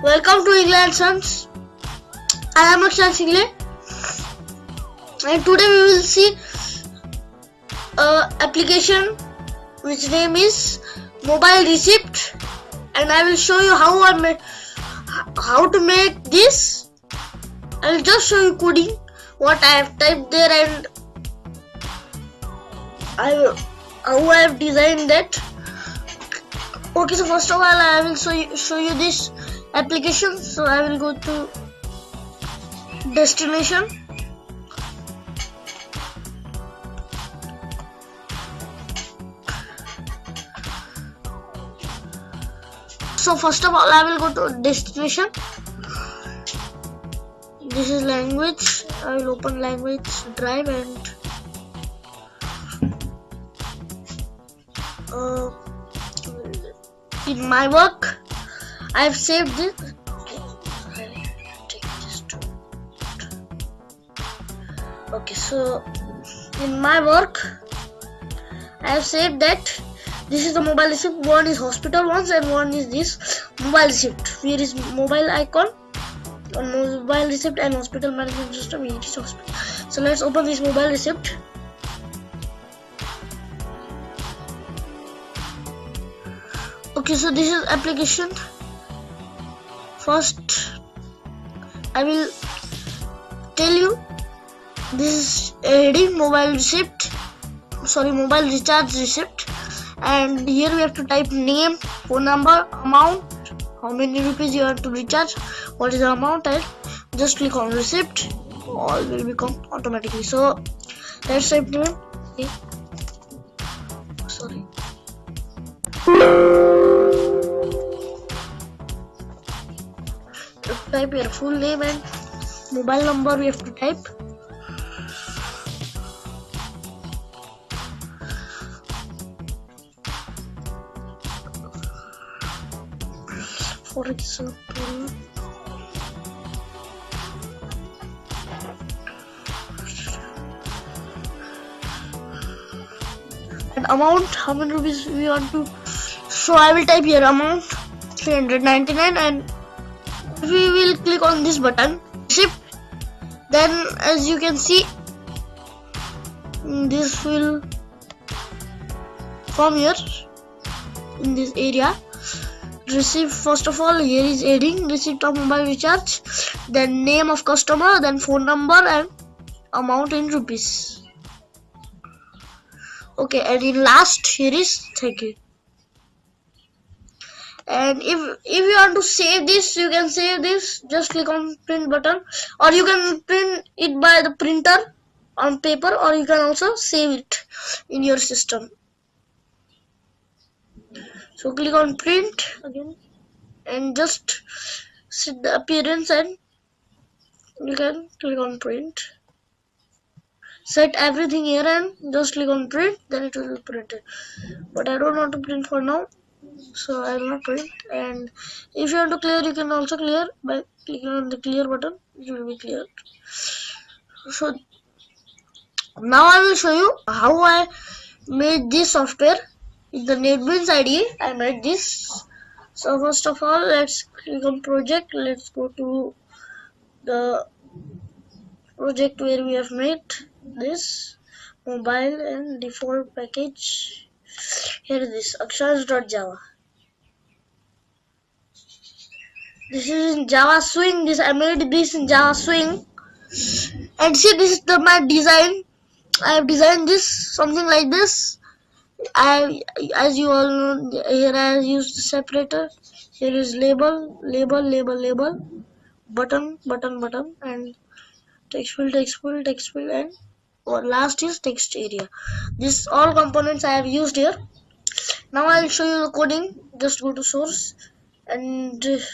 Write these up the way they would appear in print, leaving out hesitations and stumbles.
Welcome to Ingle and Sons. I am AKSHANSH Ingle, and today we will see application which name is mobile receipt, and I will show you how to make this. I will just show you coding what I have typed there and how I have designed that. Okay, so first of all I will show you this application. So I will go to destination. So first of all I will go to destination. This is language. I will open language drive and in my work I have saved this. Okay, so in my work I have saved that this is the mobile receipt. One is hospital ones and one is this mobile receipt. Here is mobile icon on mobile receipt and hospital management system. Here is hospital. So let's open this mobile receipt. Okay, so this is application. First I will tell you this is heading mobile receipt, mobile recharge receipt, and here we have to type name, phone number, amount, how many rupees you want to recharge, what is the amount, and just click on receipt. All will become automatically. So let's type name. Okay. Sorry. Type your full name and mobile number we have to type. For example, and amount, how many rupees we want to. So I will type here amount 399 and we will click on this button shift. Then as you can see this will come here in this area. Receive, first of all here is heading receipt of mobile recharge, then name of customer, then phone number and amount in rupees. Okay, and in last here is thank you. And if you want to save this, you can save this. Just click on print button, or you can print it by the printer on paper, or you can also save it in your system. So click on print again and just set the appearance and you can click on print. Set everything here and just click on print, then it will be printed. But I don't want to print for now, so I will not print. And if you want to clear, you can also clear by clicking on the clear button. It will be cleared. So now I will show you how I made this software. In the Neatbeans IDE I made this. So first of all let's click on project. Let's go to the project where we have made this mobile and default package. Here is this AKSHANSH.java. This is in Java Swing. I made this in Java Swing. And see, this is my design. I have designed this something like this. As you all know, here I have used separator. Here is label, button, and text field, and last is text area. This all components I have used here. Now I will show you the coding. Just go to source, and this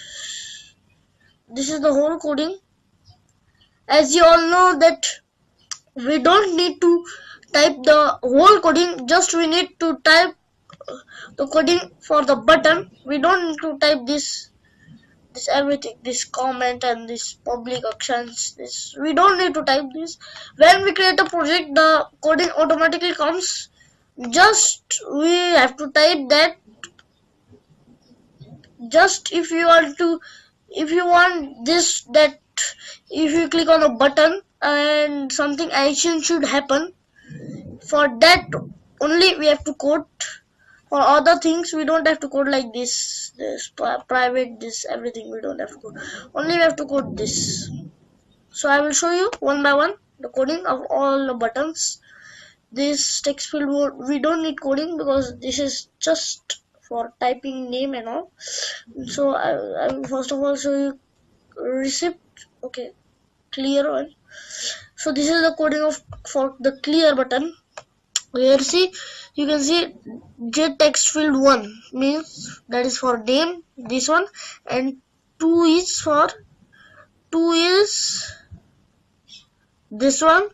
is the whole coding. As you all know that we don't need to type the whole coding, just we need to type the coding for the button. We don't need to type this everything, this comment and this public actions. This we don't need to type this. When we create a project, the coding automatically comes. Just we have to type that. Just if you want to if you want this, that if you click on a button and something action should happen, for that only we have to code. For other things we don't have to code like this private, this everything we don't have to code, only we have to code this. So I will show you one by one the coding of all the buttons. This text field we don't need coding because this is just for typing name and all. So I will first of all show you receipt. Okay, clear one. So this is the coding of for the clear button. Here see, you can see j text field 1 means that is for name, this one, and 2 is this one,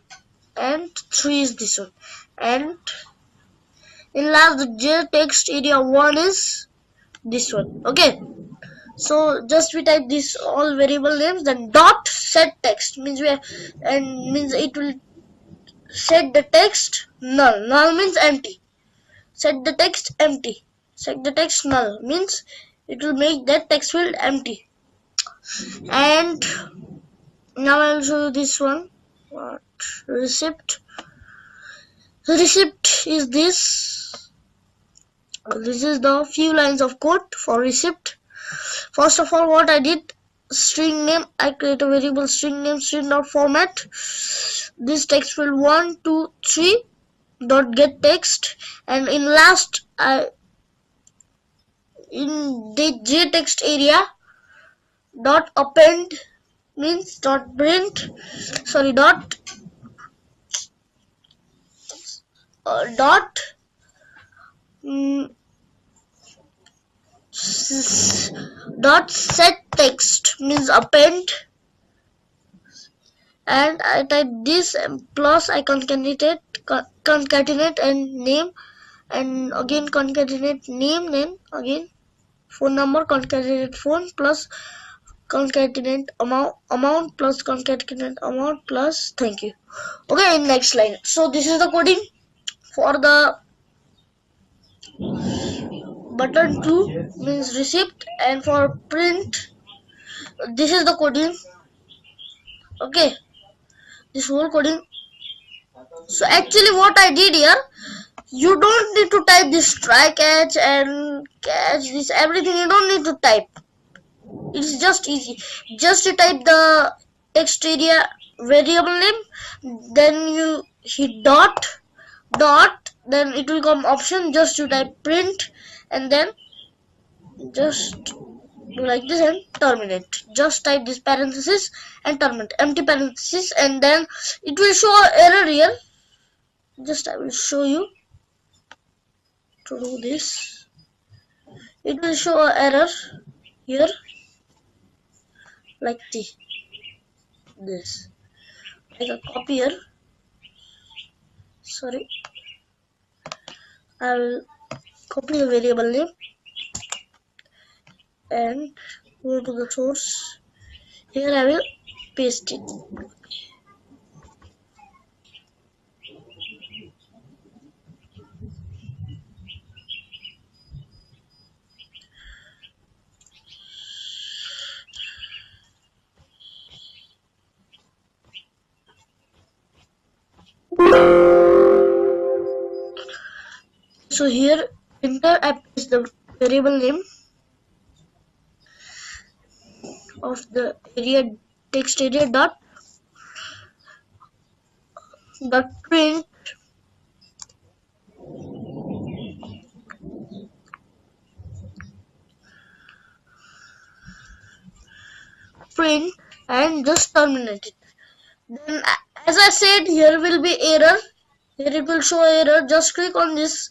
and 3 is this one, and in last the j text area 1 is this one. Okay, so just we type this all variable names, then dot set text means means it will set the text null. Null means empty. Set the text empty. Set the text null means it will make that text field empty. And now I will show you this one. What? Receipt. Receipt is this. This is the few lines of code for receipt. First of all, what I did, string name, I create a variable string name string.format. This text field 1, 2, 3 dot get text, and in last in the j text area dot append means dot print, sorry, dot dot set text means append, and I type this plus I concatenate and name, and again concatenate name, then again phone number, concatenate phone plus concatenate amount plus concatenate amount plus thank you. Okay, in next line. So this is the coding for the button 2 means receipt, and for print this is the coding. Okay, this whole coding. So actually what I did here, you don't need to type this try catch and catch this everything, you don't need to type. It's just easy. Just you type the text area variable name, then you hit dot, then it will come option, just you type print, and then just do like this and terminate. Just type this parenthesis and terminate, empty parenthesis, and then it will show an error here. Just I will show you to do this. It will show an error here like this, like a copier. Sorry, I will copy the variable name and go to the source. Here I will paste it. So here enter, I paste the variable name of the area text area dot print and just terminate it. Then as I said, here will be error. Here it will show error. Just click on this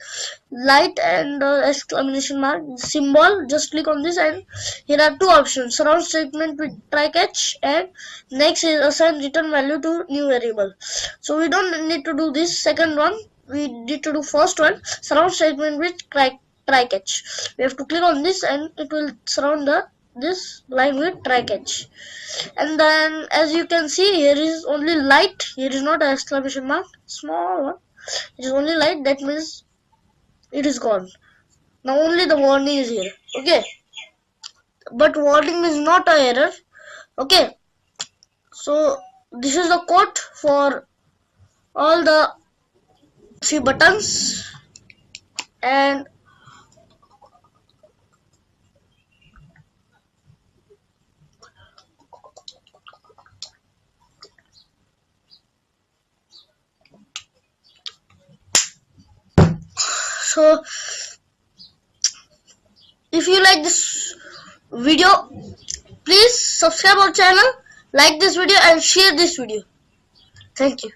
light and exclamation mark symbol. Just click on this, and here are two options: surround statement with try catch, and next is assign return value to new variable. So we don't need to do this second one. We need to do first one, surround statement with try catch. We have to click on this, and it will surround this line with try catch. And then as you can see, here is only light, here is not an exclamation mark, small one, it is only light, that means it is gone. Now only the warning is here. Okay, but warning is not a error. Okay, so this is the code for all the 3 buttons, and so if you like this video, please subscribe our channel, like this video and share this video. Thank you.